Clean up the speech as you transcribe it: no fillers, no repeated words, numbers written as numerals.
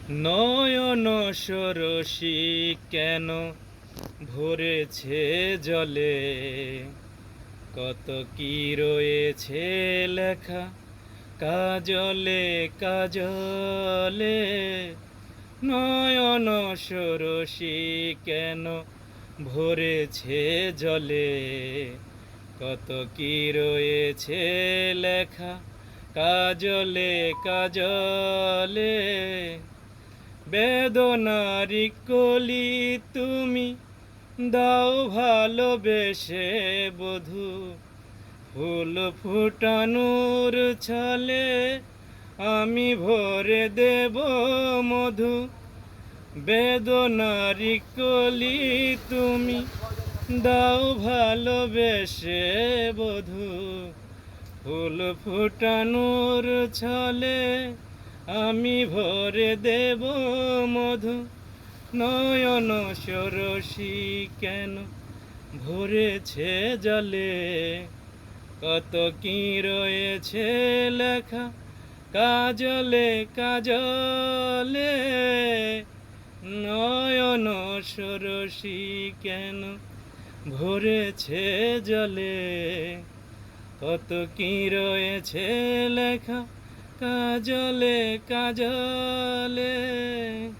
নয়ন সরসী কেন ভরেছে জলে, কত কি রয়েছে লেখা কাজলে কাজলে। নয়ন সরসী কেন ভরেছে জলে, কত কি রয়েছে লেখা কাজলে কাজলে। বেদনারি কলি তুমি দাও ভালোবেসে বধূ, ফুল ফুটানোর ছলে আমি ভরে দেব মধু। বেদনারি কলি তুমি দাও ভালোবেসে বধূ, ফুল ফুটানোর ছলে আমি ভরে দেব মধু। নয়ন সরসী কেন ভরেছে জলে, কত কি রয়েছে লেখা কাজলে কাজলে। নয়ন সরসী কেন ভরেছে জলে, কত কি রয়েছে লেখা কাজলে কাজলে।